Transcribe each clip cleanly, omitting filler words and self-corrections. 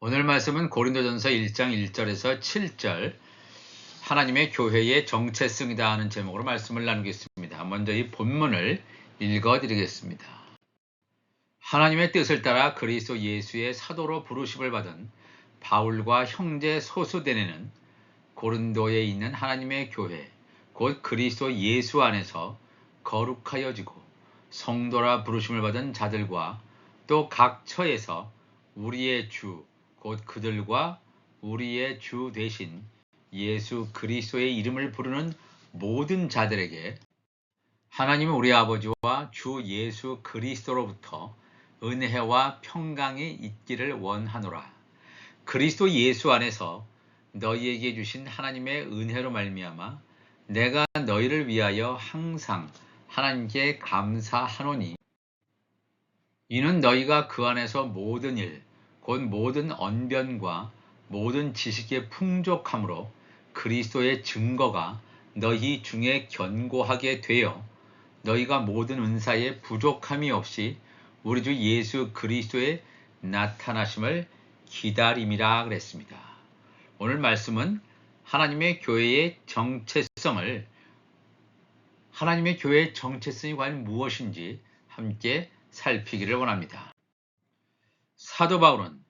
오늘 말씀은 고린도전서 1장 1절에서 7절 하나님의 교회의 정체성이다 하는 제목으로 말씀을 나누겠습니다. 먼저 이 본문을 읽어드리겠습니다. 하나님의 뜻을 따라 그리스도 예수의 사도로 부르심을 받은 바울과 형제 소수대네는 고린도에 있는 하나님의 교회 곧 그리스도 예수 안에서 거룩하여지고 성도라 부르심을 받은 자들과 또 각 처에서 우리의 주 곧 그들과 우리의 주 되신 예수 그리스도의 이름을 부르는 모든 자들에게 하나님은 우리 아버지와 주 예수 그리스도로부터 은혜와 평강이 있기를 원하노라. 그리스도 예수 안에서 너희에게 주신 하나님의 은혜로 말미암아 내가 너희를 위하여 항상 하나님께 감사하노니 이는 너희가 그 안에서 모든 일 곧 모든 언변과 모든 지식의 풍족함으로 그리스도의 증거가 너희 중에 견고하게 되어 너희가 모든 은사에 부족함이 없이 우리 주 예수 그리스도의 나타나심을 기다림이라 그랬습니다. 오늘 말씀은 하나님의 교회의 정체성이 과연 무엇인지 함께 살피기를 원합니다. 사도 바울은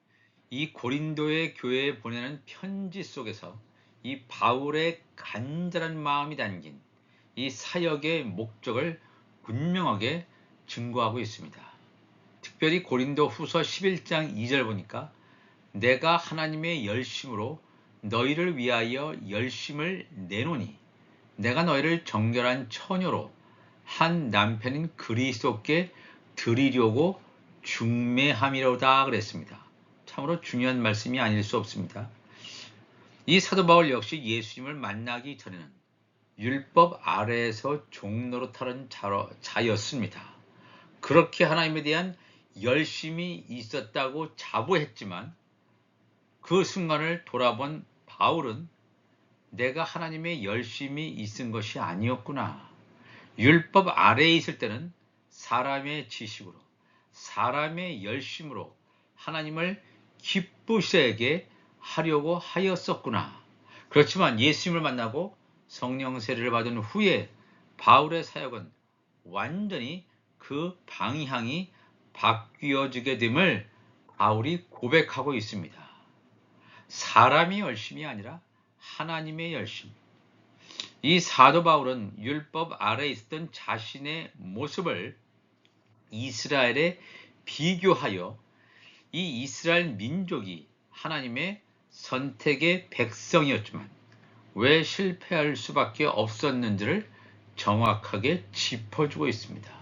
이 고린도의 교회에 보내는 편지 속에서 이 바울의 간절한 마음이 담긴 이 사역의 목적을 분명하게 증거하고 있습니다. 특별히 고린도 후서 11장 2절 보니까 내가 하나님의 열심으로 너희를 위하여 열심을 내노니 내가 너희를 정결한 처녀로 한 남편인 그리스도께 드리려고 중매함이로다 그랬습니다. 참으로 중요한 말씀이 아닐 수 없습니다. 이 사도 바울 역시 예수님을 만나기 전에는 율법 아래에서 종노릇하는 자였습니다. 그렇게 하나님에 대한 열심이 있었다고 자부했지만 그 순간을 돌아본 바울은 내가 하나님의 열심이 있은 것이 아니었구나. 율법 아래에 있을 때는 사람의 지식으로 사람의 열심으로 하나님을 기쁘시게 하려고 하였었구나. 그렇지만 예수님을 만나고 성령 세례를 받은 후에 바울의 사역은 완전히 그 방향이 바뀌어지게 됨을 바울이 고백하고 있습니다. 사람의 열심이 아니라 하나님의 열심. 이 사도 바울은 율법 아래에 있었던 자신의 모습을 이스라엘에 비교하여 이 이스라엘 민족이 하나님의 선택의 백성이었지만 왜 실패할 수밖에 없었는지를 정확하게 짚어주고 있습니다.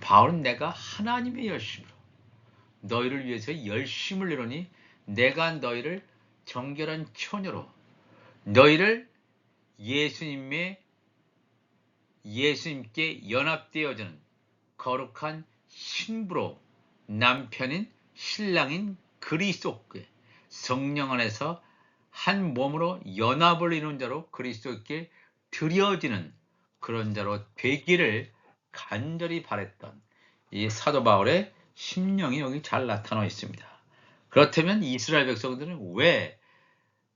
바울은 내가 하나님의 열심으로 너희를 위해서 열심을 내노니 내가 너희를 정결한 처녀로 너희를 예수님께 연합되어지는 거룩한 신부로 남편인 신랑인 그리스도께 성령 안에서 한 몸으로 연합을 이룬 자로 그리스도께 드려지는 그런 자로 되기를 간절히 바랬던 이 사도 바울의 심령이 여기 잘 나타나 있습니다. 그렇다면 이스라엘 백성들은 왜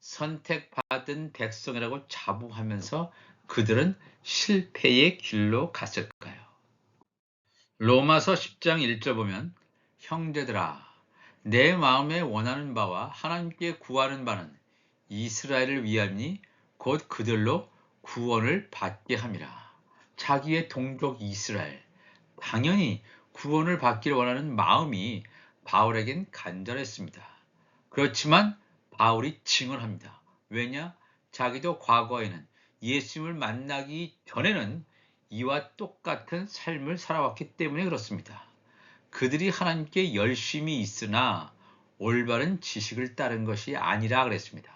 선택받은 백성이라고 자부하면서 그들은 실패의 길로 갔을까요? 로마서 10장 1절 보면 형제들아 내 마음에 원하는 바와 하나님께 구하는 바는 이스라엘을 위함이니 곧 그들로 구원을 받게 함이라. 자기의 동족 이스라엘 당연히 구원을 받기를 원하는 마음이 바울에겐 간절했습니다. 그렇지만 바울이 증언합니다. 왜냐? 자기도 과거에는 예수님을 만나기 전에는 이와 똑같은 삶을 살아왔기 때문에 그렇습니다. 그들이 하나님께 열심히 있으나 올바른 지식을 따른 것이 아니라 그랬습니다.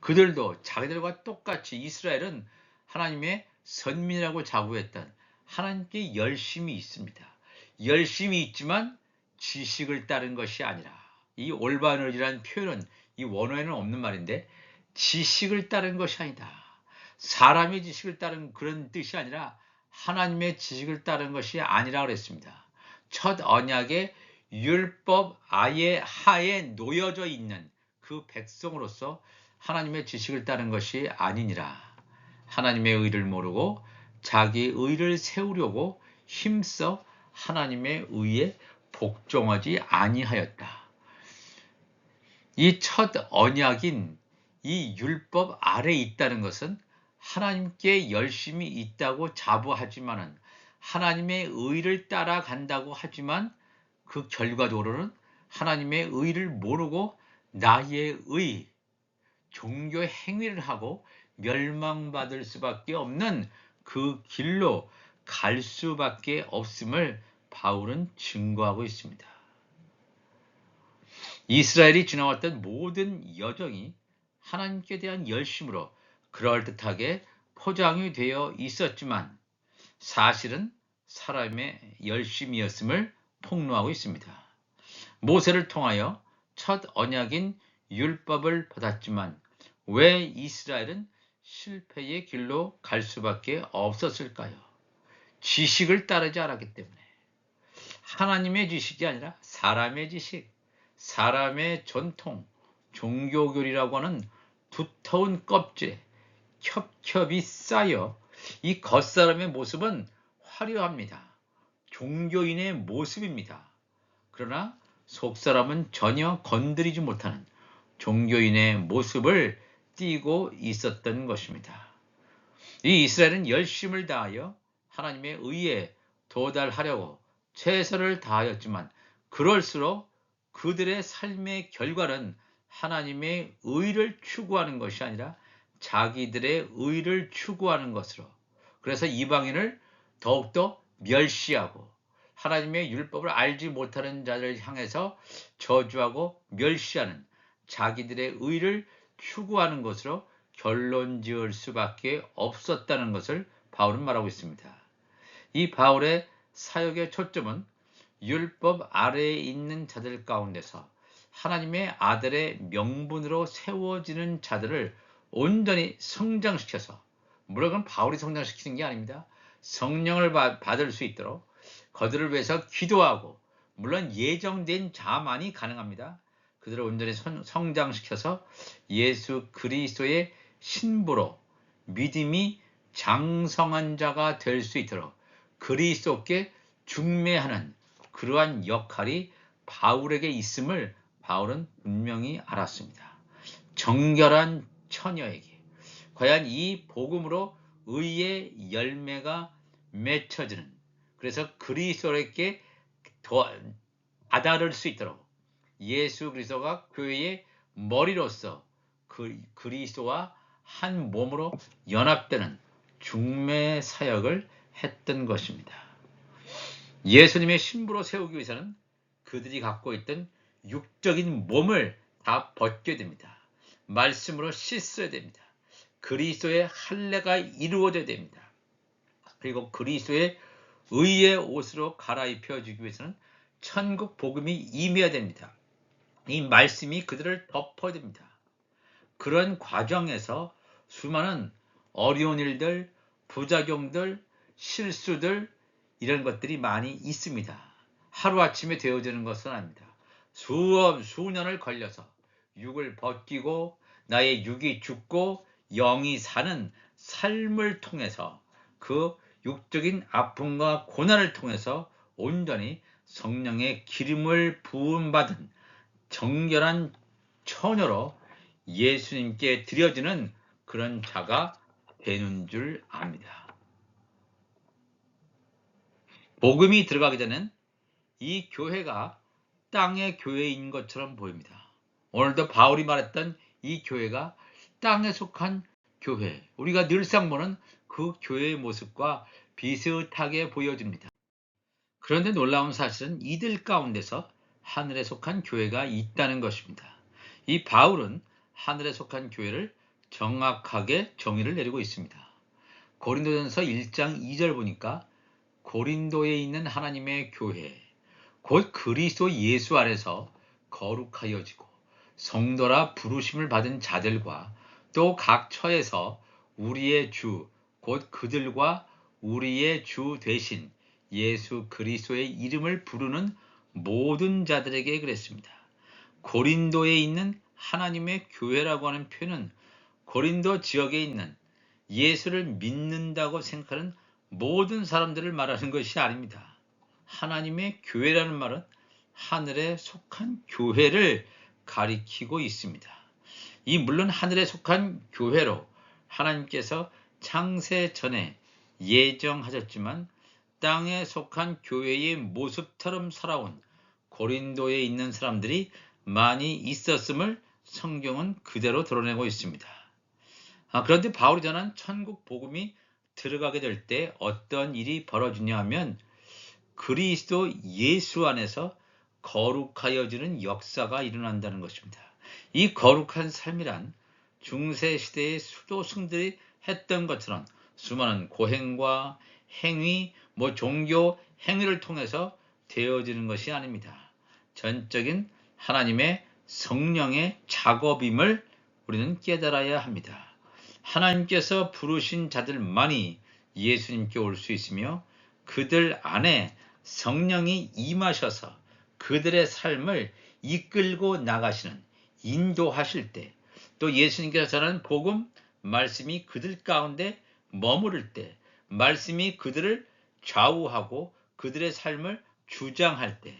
그들도 자기들과 똑같이 이스라엘은 하나님의 선민이라고 자부했던 하나님께 열심히 있습니다. 열심히 있지만 지식을 따른 것이 아니라 이 올바른이라는 표현은 이 원어에는 없는 말인데 지식을 따른 것이 아니다. 사람의 지식을 따른 그런 뜻이 아니라 하나님의 지식을 따른 것이 아니라 그랬습니다. 첫 언약의 율법 아예 하에 놓여져 있는 그 백성으로서 하나님의 지식을 따른 것이 아니니라. 하나님의 의를 모르고 자기 의를 세우려고 힘써 하나님의 의에 복종하지 아니하였다. 이 첫 언약인 이 율법 아래에 있다는 것은 하나님께 열심히 있다고 자부하지만은 하나님의 의를 따라간다고 하지만 그 결과적으로는 하나님의 의를 모르고 나의 의, 종교 행위를 하고 멸망받을 수밖에 없는 그 길로 갈 수밖에 없음을 바울은 증거하고 있습니다. 이스라엘이 지나왔던 모든 여정이 하나님께 대한 열심으로 그럴듯하게 포장이 되어 있었지만 사실은 사람의 열심이었음을 폭로하고 있습니다. 모세를 통하여 첫 언약인 율법을 받았지만 왜 이스라엘은 실패의 길로 갈 수밖에 없었을까요? 지식을 따르지 않았기 때문에. 하나님의 지식이 아니라 사람의 지식, 사람의 전통, 종교교리라고 하는 두터운 껍질에 겹겹이 쌓여 이 겉사람의 모습은 화려합니다. 종교인의 모습입니다. 그러나 속사람은 전혀 건드리지 못하는 종교인의 모습을 띠고 있었던 것입니다. 이 이스라엘은 열심을 다하여 하나님의 의에 도달하려고 최선을 다하였지만 그럴수록 그들의 삶의 결과는 하나님의 의를 추구하는 것이 아니라 자기들의 의를 추구하는 것으로, 그래서 이방인을 더욱더 멸시하고 하나님의 율법을 알지 못하는 자를 향해서 저주하고 멸시하는 자기들의 의를 추구하는 것으로 결론 지을 수밖에 없었다는 것을 바울은 말하고 있습니다. 이 바울의 사역의 초점은 율법 아래에 있는 자들 가운데서 하나님의 아들의 명분으로 세워지는 자들을 온전히 성장시켜서, 물론 바울이 성장시키는 게 아닙니다. 성령을 받을 수 있도록 그들을 위해서 기도하고, 물론 예정된 자만이 가능합니다. 그들을 온전히 성장시켜서 예수 그리스도의 신부로 믿음이 장성한 자가 될 수 있도록 그리스도께 중매하는 그러한 역할이 바울에게 있음을 바울은 분명히 알았습니다. 정결한 처녀에게 과연 이 복음으로 의의 열매가 맺혀지는, 그래서 그리스도께 더 다다를 수 있도록 예수 그리스도가 교회의 머리로서 그리스도와 한 몸으로 연합되는 중매 사역을 했던 것입니다. 예수님의 신부로 세우기 위해서는 그들이 갖고 있던 육적인 몸을 다 벗겨야 됩니다. 말씀으로 씻어야 됩니다. 그리스도의 할례가 이루어져야 됩니다. 그리고 그리스도의 의의 옷으로 갈아입혀 주기 위해서는 천국 복음이 임해야 됩니다. 이 말씀이 그들을 덮어야 됩니다. 그런 과정에서 수많은 어려운 일들, 부작용들, 실수들, 이런 것들이 많이 있습니다. 하루아침에 되어지는 것은 아닙니다. 수년을 걸려서 육을 벗기고 나의 육이 죽고 영이 사는 삶을 통해서 그 육적인 아픔과 고난을 통해서 온전히 성령의 기름을 부음받은 정결한 처녀로 예수님께 드려지는 그런 자가 되는 줄 압니다. 복음이 들어가기 전엔 이 교회가 땅의 교회인 것처럼 보입니다. 오늘도 바울이 말했던 이 교회가 땅에 속한 교회, 우리가 늘상 보는 그 교회의 모습과 비슷하게 보여집니다. 그런데 놀라운 사실은 이들 가운데서 하늘에 속한 교회가 있다는 것입니다. 이 바울은 하늘에 속한 교회를 정확하게 정의를 내리고 있습니다. 고린도전서 1장 2절 보니까 고린도에 있는 하나님의 교회, 곧 그리스도 예수 안에서 거룩하여지고 성도라 부르심을 받은 자들과 또 각 처에서 우리의 주, 곧 그들과 우리의 주 되신 예수 그리스도의 이름을 부르는 모든 자들에게 그랬습니다. 고린도에 있는 하나님의 교회라고 하는 표현은 고린도 지역에 있는 예수를 믿는다고 생각하는 모든 사람들을 말하는 것이 아닙니다. 하나님의 교회라는 말은 하늘에 속한 교회를 가리키고 있습니다. 이 물론 하늘에 속한 교회로 하나님께서 창세 전에 예정하셨지만 땅에 속한 교회의 모습처럼 살아온 고린도에 있는 사람들이 많이 있었음을 성경은 그대로 드러내고 있습니다. 그런데 바울이 전한 천국 복음이 들어가게 될 때 어떤 일이 벌어지냐 하면 그리스도 예수 안에서 거룩하여지는 역사가 일어난다는 것입니다. 이 거룩한 삶이란 중세시대의 수도승들이 했던 것처럼 수많은 고행과 행위, 종교 행위를 통해서 되어지는 것이 아닙니다. 전적인 하나님의 성령의 작업임을 우리는 깨달아야 합니다. 하나님께서 부르신 자들만이 예수님께 올 수 있으며 그들 안에 성령이 임하셔서 그들의 삶을 이끌고 나가시는, 인도하실 때, 또 예수님께서 전하는 복음, 말씀이 그들 가운데 머무를 때, 말씀이 그들을 좌우하고 그들의 삶을 주장할 때,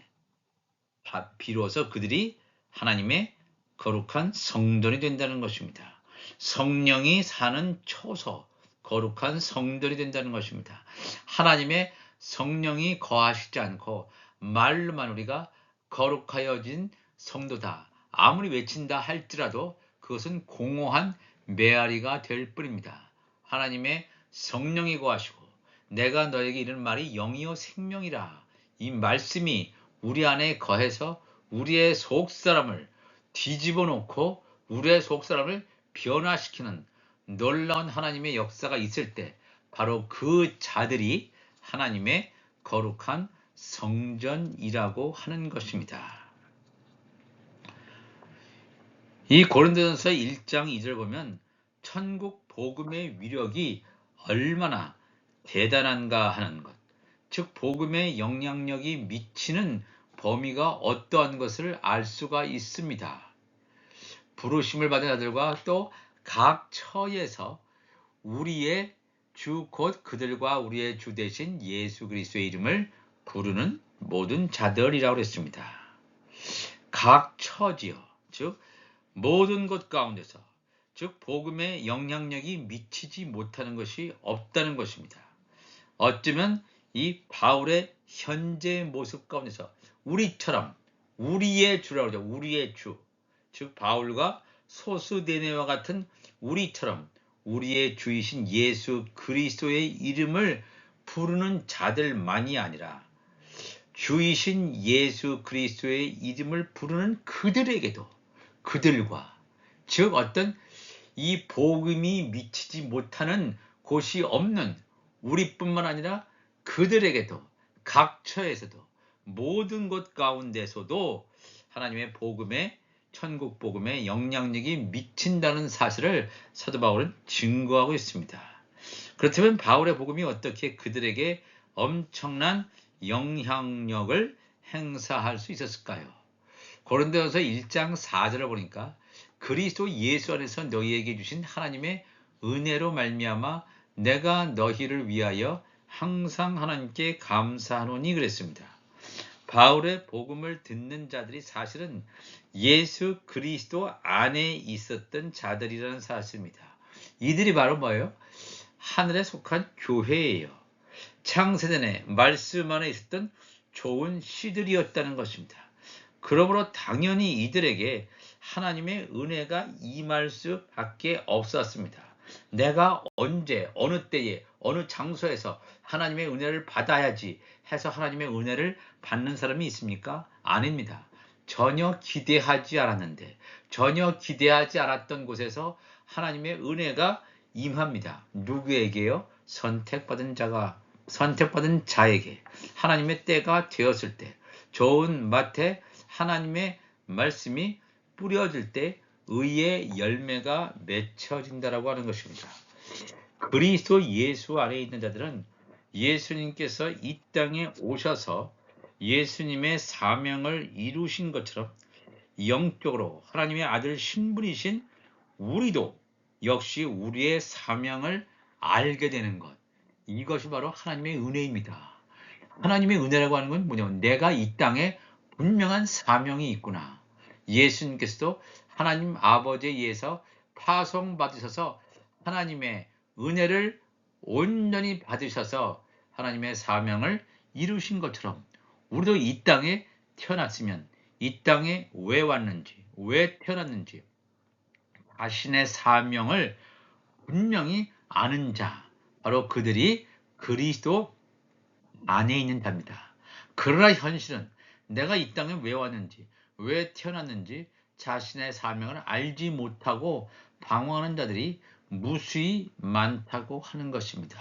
비로소 그들이 하나님의 거룩한 성전이 된다는 것입니다. 성령이 사는 초소, 거룩한 성전이 된다는 것입니다. 하나님의 성령이 거하시지 않고 말로만 우리가 거룩하여진 성도다, 아무리 외친다 할지라도 그것은 공허한 메아리가 될 뿐입니다. 하나님의 성령이 거하시고 내가 너에게 이른 말이 영이요 생명이라, 이 말씀이 우리 안에 거해서 우리의 속사람을 뒤집어 놓고 우리의 속사람을 변화시키는 놀라운 하나님의 역사가 있을 때 바로 그 자들이 하나님의 거룩한 성전이라고 하는 것입니다. 이 고린도전서 1장 2절 보면 천국 복음의 위력이 얼마나 대단한가 하는 것, 즉 복음의 영향력이 미치는 범위가 어떠한 것을 알 수가 있습니다. 부르심을 받은 자들과 또 각 처에서 우리의 주 곧 그들과 우리의 주 대신 예수 그리스도의 이름을 부르는 모든 자들이라고 했습니다. 각 처지요, 즉 모든 것 가운데서, 즉 복음의 영향력이 미치지 못하는 것이 없다는 것입니다. 어쩌면 이 바울의 현재 모습 가운데서 우리처럼 우리의 주라고 하죠. 우리의 주, 즉 바울과 소스데네와 같은 우리처럼 우리의 주이신 예수 그리스도의 이름을 부르는 자들만이 아니라 주이신 예수 그리스도의 이름을 부르는 그들에게도, 그들과, 즉 어떤 이 복음이 미치지 못하는 곳이 없는 우리뿐만 아니라 그들에게도, 각 처에서도, 모든 것 가운데서도 하나님의 복음의, 천국 복음의 영향력이 미친다는 사실을 사도 바울은 증거하고 있습니다. 그렇다면 바울의 복음이 어떻게 그들에게 엄청난 영향력을 행사할 수 있었을까요? 고린도전서 1장 4절을 보니까 그리스도 예수 안에서 너희에게 주신 하나님의 은혜로 말미암아 내가 너희를 위하여 항상 하나님께 감사하노니 그랬습니다. 바울의 복음을 듣는 자들이 사실은 예수 그리스도 안에 있었던 자들이라는 사실입니다. 이들이 바로 뭐예요? 하늘에 속한 교회예요. 창세전에 말씀 안에 있었던 좋은 씨들이었다는 것입니다. 그러므로 당연히 이들에게 하나님의 은혜가 임할 수밖에 없었습니다. 내가 언제, 어느 때에, 어느 장소에서 하나님의 은혜를 받아야지 해서 하나님의 은혜를 받는 사람이 있습니까? 아닙니다. 전혀 기대하지 않았는데, 전혀 기대하지 않았던 곳에서 하나님의 은혜가 임합니다. 누구에게요? 선택받은 자에게 하나님의 때가 되었을 때, 좋은 밭에 하나님의 말씀이 뿌려질 때 의의 열매가 맺혀진다라고 하는 것입니다. 그리스도 예수 안에 있는 자들은 예수님께서 이 땅에 오셔서 예수님의 사명을 이루신 것처럼 영적으로 하나님의 아들 신분이신 우리도 역시 우리의 사명을 알게 되는 것. 이것이 바로 하나님의 은혜입니다. 하나님의 은혜라고 하는 건 뭐냐면 내가 이 땅에 분명한 사명이 있구나. 예수님께서도 하나님 아버지에 의해서 파송받으셔서 하나님의 은혜를 온전히 받으셔서 하나님의 사명을 이루신 것처럼 우리도 이 땅에 태어났으면 이 땅에 왜 왔는지, 왜 태어났는지 자신의 사명을 분명히 아는 자, 바로 그들이 그리스도 안에 있는 자입니다. 그러나 현실은 내가 이 땅에 왜 왔는지, 왜 태어났는지 자신의 사명을 알지 못하고 방황하는 자들이 무수히 많다고 하는 것입니다.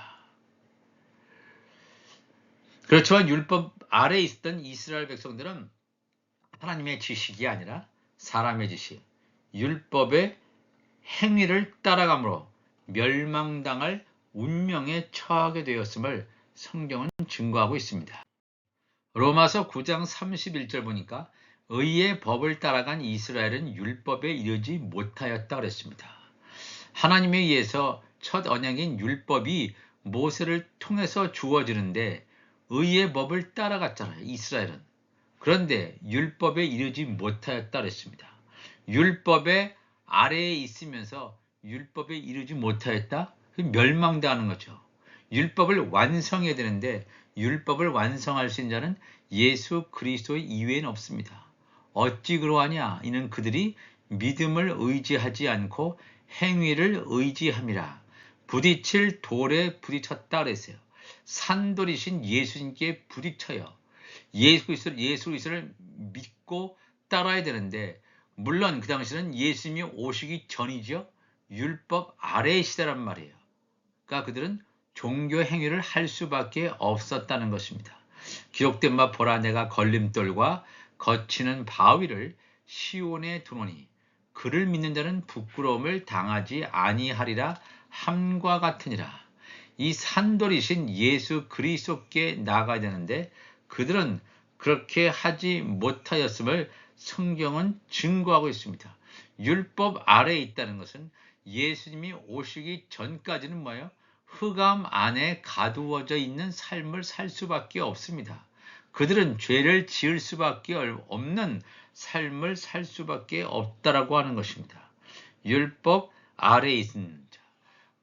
그렇지만 율법 아래에 있었던 이스라엘 백성들은 하나님의 지식이 아니라 사람의 지식, 율법의 행위를 따라감으로 멸망당할 운명에 처하게 되었음을 성경은 증거하고 있습니다. 로마서 9장 31절 보니까 의의 법을 따라간 이스라엘은 율법에 이르지 못하였다 그랬습니다. 하나님에 의해서 첫 언약인 율법이 모세를 통해서 주어지는데 의의 법을 따라갔잖아요. 이스라엘은. 그런데 율법에 이르지 못하였다 그랬습니다. 율법의 아래에 있으면서 율법에 이르지 못하였다? 멸망당하는 거죠. 율법을 완성해야 되는데 율법을 완성할 수 있는 자는 예수 그리스도 이외에는 없습니다. 어찌 그러하냐? 이는 그들이 믿음을 의지하지 않고 행위를 의지함이라. 부딪힐 돌에 부딪혔다 그랬어요. 산돌이신 예수님께 부딪혀요. 예수 그리스도를 믿고 따라야 되는데 물론 그 당시는 예수님이 오시기 전이죠. 율법 아래의 시대란 말이에요. 그러니까 그들은 종교 행위를 할 수밖에 없었다는 것입니다. 기록된 바 보라 내가 걸림돌과 거치는 바위를 시온에 두노니 그를 믿는 자는 부끄러움을 당하지 아니하리라 함과 같으니라. 이 산돌이신 예수 그리스도께 나아가야 되는데 그들은 그렇게 하지 못하였음을 성경은 증거하고 있습니다. 율법 아래에 있다는 것은 예수님이 오시기 전까지는 뭐예요? 흑암 안에 가두어져 있는 삶을 살 수밖에 없습니다. 그들은 죄를 지을 수밖에 없는 삶을 살 수밖에 없다라고 하는 것입니다. 율법 아래에 있는 자.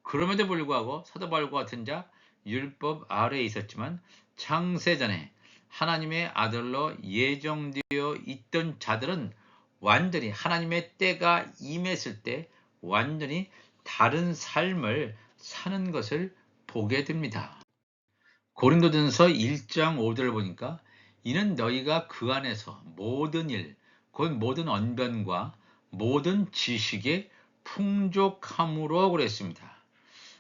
그럼에도 불구하고 사도 바울과 같은 자 율법 아래에 있었지만 창세전에 하나님의 아들로 예정되어 있던 자들은 완전히 하나님의 때가 임했을 때 완전히 다른 삶을 사는 것을 보게 됩니다. 고린도전서 1장 5절을 보니까 이는 너희가 그 안에서 모든 일, 곧 모든 언변과 모든 지식에 풍족함으로 그랬습니다.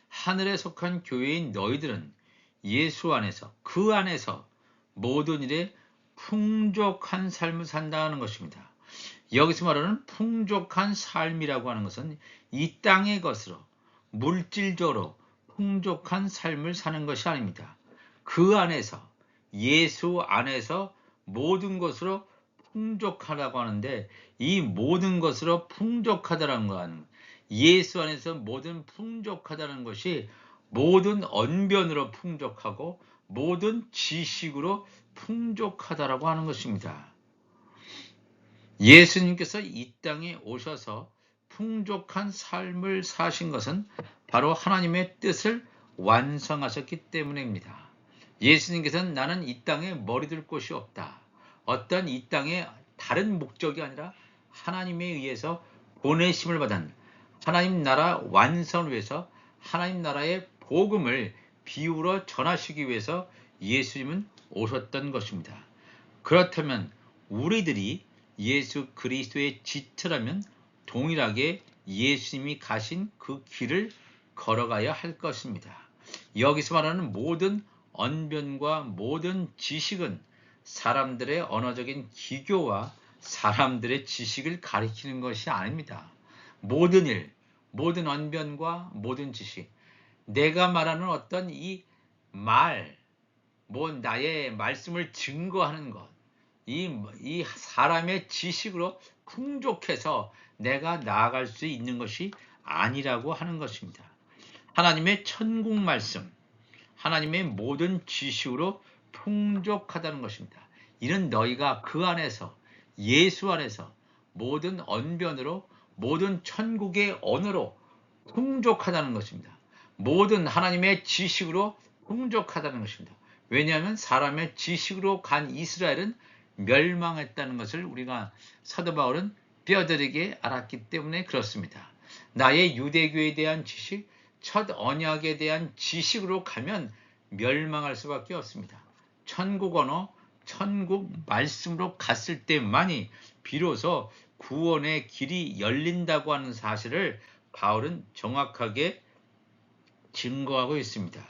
하늘에 속한 교회인 너희들은 예수 안에서 그 안에서 모든 일에 풍족한 삶을 산다는 것입니다. 여기서 말하는 풍족한 삶이라고 하는 것은 이 땅의 것으로 물질적으로 풍족한 삶을 사는 것이 아닙니다. 그 안에서 예수 안에서 모든 것으로 풍족하다고 하는데 이 모든 것으로 풍족하다는 것은 예수 안에서 모든 풍족하다는 것이 모든 언변으로 풍족하고 모든 지식으로 풍족하다라고 하는 것입니다. 예수님께서 이 땅에 오셔서 풍족한 삶을 사신 것은 바로 하나님의 뜻을 완성하셨기 때문입니다. 예수님께서는 나는 이 땅에 머리둘 곳이 없다. 어떤 이 땅에 다른 목적이 아니라 하나님에 의해서 보내심을 받은 하나님 나라 완성을 위해서 하나님 나라의 복음을 비유로 전하시기 위해서 예수님은 오셨던 것입니다. 그렇다면 우리들이 예수 그리스도의 지체라면 동일하게 예수님이 가신 그 길을 걸어가야 할 것입니다. 여기서 말하는 모든 언변과 모든 지식은 사람들의 언어적인 기교와 사람들의 지식을 가리키는 것이 아닙니다. 모든 일, 모든 언변과 모든 지식, 내가 말하는 어떤 이 말, 뭐 나의 말씀을 증거하는 것, 이 사람의 지식으로 풍족해서 내가 나아갈 수 있는 것이 아니라고 하는 것입니다. 하나님의 천국 말씀, 하나님의 모든 지식으로 풍족하다는 것입니다. 이는 너희가 그 안에서, 예수 안에서 모든 언변으로, 모든 천국의 언어로 풍족하다는 것입니다. 모든 하나님의 지식으로 풍족하다는 것입니다. 왜냐하면 사람의 지식으로 간 이스라엘은 멸망했다는 것을 우리가 사도 바울은 뼈저리게 알았기 때문에 그렇습니다. 나의 유대교에 대한 지식, 첫 언약에 대한 지식으로 가면 멸망할 수밖에 없습니다. 천국 언어, 천국 말씀으로 갔을 때만이 비로소 구원의 길이 열린다고 하는 사실을 바울은 정확하게 증거하고 있습니다.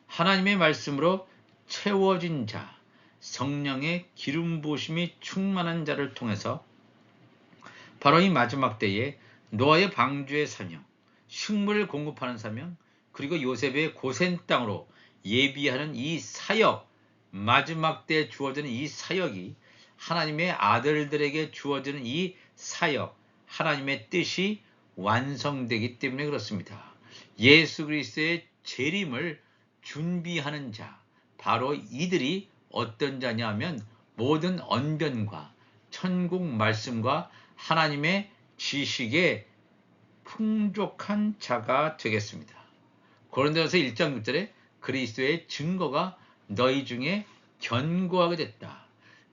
하나님의 말씀으로 채워진 자, 성령의 기름 부으심이 충만한 자를 통해서 바로 이 마지막 때에 노아의 방주의 사명, 식물을 공급하는 사명, 그리고 요셉의 고센 땅으로 예비하는 이 사역, 마지막 때에 주어지는 이 사역이 하나님의 아들들에게 주어지는 이 사역, 하나님의 뜻이 완성되기 때문에 그렇습니다. 예수 그리스도의 재림을 준비하는 자, 바로 이들이 어떤 자냐면 모든 언변과 천국 말씀과 하나님의 지식에 풍족한 자가 되겠습니다. 고린도전서 1장 6절에 그리스도의 증거가 너희 중에 견고하게 됐다.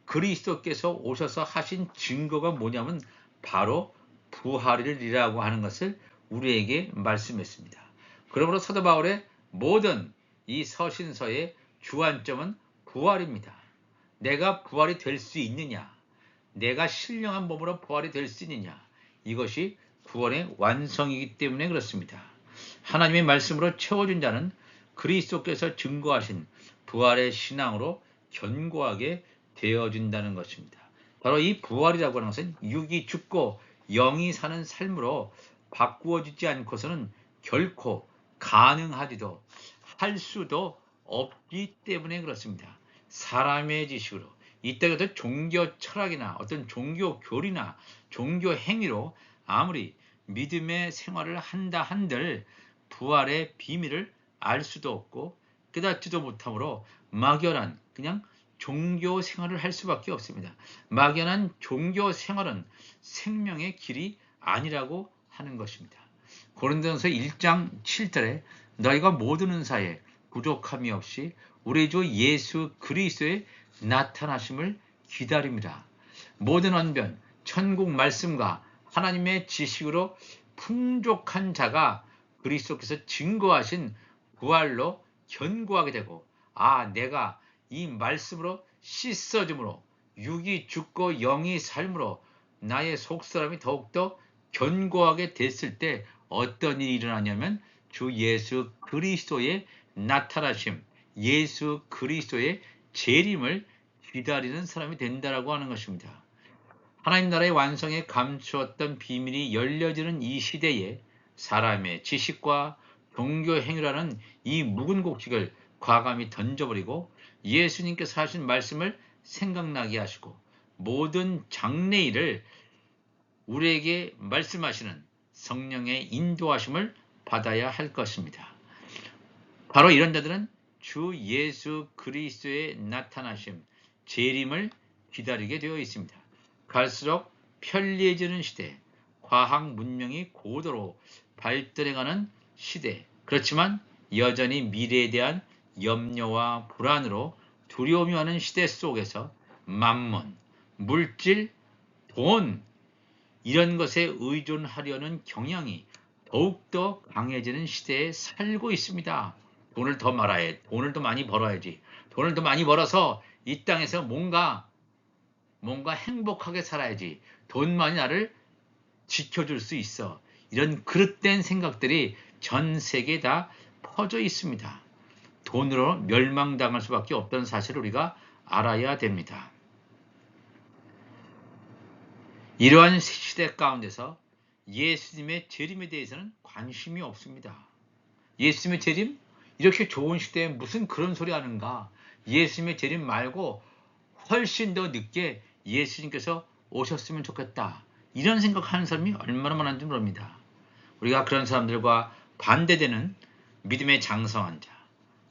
그리스도께서 오셔서 하신 증거가 뭐냐면 바로 부활이라고 하는 것을 우리에게 말씀했습니다. 그러므로 사도 바울의 모든 이 서신서의 주안점은 부활입니다. 내가 부활이 될 수 있느냐? 내가 신령한 몸으로 부활이 될 수 있느냐? 이것이 구원의 완성이기 때문에 그렇습니다. 하나님의 말씀으로 채워준 자는 그리스도께서 증거하신 부활의 신앙으로 견고하게 되어진다는 것입니다. 바로 이 부활이라고 하는 것은 육이 죽고 영이 사는 삶으로 바꾸어지지 않고서는 결코 가능하지도 할 수도 없기 때문에 그렇습니다. 사람의 지식으로 이 땅에서 종교 철학이나 어떤 종교 교리나 종교 행위로 아무리 믿음의 생활을 한다 한들 부활의 비밀을 알 수도 없고 깨닫지도 못하므로 막연한 그냥 종교 생활을 할 수밖에 없습니다. 막연한 종교 생활은 생명의 길이 아니라고 하는 것입니다. 고린도전서 1장 7절에 너희가 모든 은사에 부족함이 없이 우리 주 예수 그리스도의 나타나심을 기다립니다. 모든 언변, 천국 말씀과 하나님의 지식으로 풍족한 자가 그리스도께서 증거하신 부활로 견고하게 되고 내가 이 말씀으로 씻어짐으로 육이 죽고 영이 삶으로 나의 속사람이 더욱더 견고하게 됐을 때 어떤 일이 일어나냐면 주 예수 그리스도의 나타나심, 예수 그리스도의 재림을 기다리는 사람이 된다라고 하는 것입니다. 하나님 나라의 완성에 감추었던 비밀이 열려지는 이 시대에 사람의 지식과 종교 행위라는 이 묵은 곡식을 과감히 던져버리고 예수님께서 하신 말씀을 생각나게 하시고 모든 장래일을 우리에게 말씀하시는 성령의 인도하심을 받아야 할 것입니다. 바로 이런 자들은 주 예수 그리스도의 나타나심, 재림을 기다리게 되어 있습니다. 갈수록 편리해지는 시대, 과학 문명이 고도로 발전해가는 시대, 그렇지만 여전히 미래에 대한 염려와 불안으로 두려움이 많은 시대 속에서 만몬, 물질, 돈 이런 것에 의존하려는 경향이 더욱더 강해지는 시대에 살고 있습니다. 돈을 더 말아야 돈을 더 많이 벌어야지. 돈을 더 많이 벌어서 이 땅에서 뭔가 행복하게 살아야지. 돈만이 나를 지켜줄 수 있어. 이런 그릇된 생각들이 전 세계에 다 퍼져 있습니다. 돈으로 멸망당할 수밖에 없다는 사실을 우리가 알아야 됩니다. 이러한 시대 가운데서 예수님의 재림에 대해서는 관심이 없습니다. 예수님의 재림? 이렇게 좋은 시대에 무슨 그런 소리 하는가? 예수님의 재림 말고 훨씬 더 늦게 예수님께서 오셨으면 좋겠다. 이런 생각하는 사람이 얼마나 많은지 모릅니다. 우리가 그런 사람들과 반대되는 믿음의 장성한 자,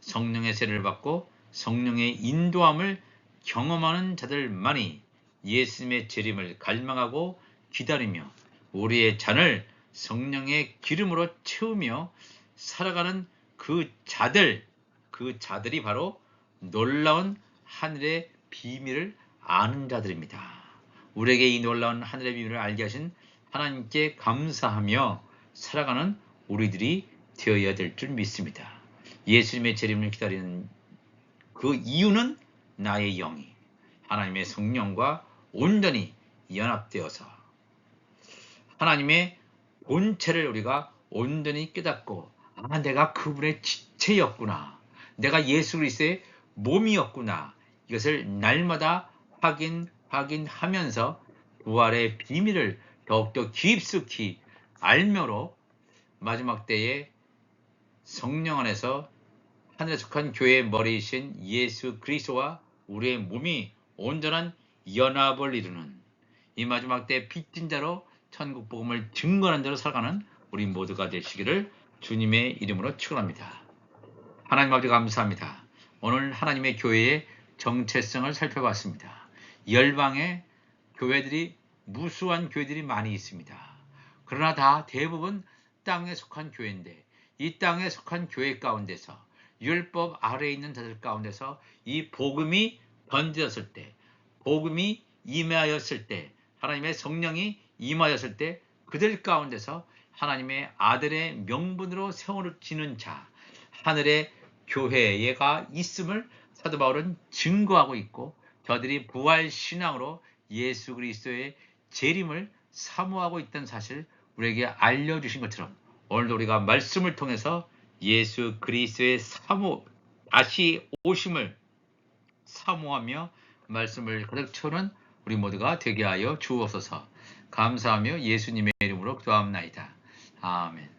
성령의 세례를 받고 성령의 인도함을 경험하는 자들만이 예수님의 재림을 갈망하고 기다리며 우리의 잔을 성령의 기름으로 채우며 살아가는 그 자들이 바로 놀라운 하늘의 비밀을 아는 자들입니다. 우리에게 이 놀라운 하늘의 비밀을 알게 하신 하나님께 감사하며 살아가는 우리들이 되어야 될 줄 믿습니다. 예수님의 재림을 기다리는 그 이유는 나의 영이 하나님의 성령과 온전히 연합되어서 하나님의 본체를 우리가 온전히 깨닫고 내가 그분의 지체였구나. 내가 예수 그리스도의 몸이었구나. 이것을 날마다 확인하면서 부활의 비밀을 더욱더 깊숙이 알므로 마지막 때에 성령 안에서 하늘에 속한 교회의 머리이신 예수 그리스도와 우리의 몸이 온전한 연합을 이루는 이 마지막 때 빚진 자로 천국 복음을 증거하는 자로 살아가는 우리 모두가 되시기를 주님의 이름으로 축원합니다. 하나님 아버지 감사합니다. 오늘 하나님의 교회의 정체성을 살펴봤습니다. 열방의 교회들이 무수한 교회들이 많이 있습니다. 그러나 다 대부분 땅에 속한 교회인데 이 땅에 속한 교회 가운데서 율법 아래에 있는 자들 가운데서 이 복음이 던졌을 때, 복음이 임하였을 때, 하나님의 성령이 임하였을 때 그들 가운데서 하나님의 아들의 명분으로 세워지는 자, 하늘의 교회가 있음을 사도 바울은 증거하고 있고 저들이 부활 신앙으로 예수 그리스도의 재림을 사모하고 있다는 사실 우리에게 알려주신 것처럼 오늘도 우리가 말씀을 통해서 예수 그리스도의 다시 오심을 사모하며 말씀을 가득 채우는 우리 모두가 되게 하여 주옵소서. 감사하며 예수님의 이름으로 기도합나이다. 아멘.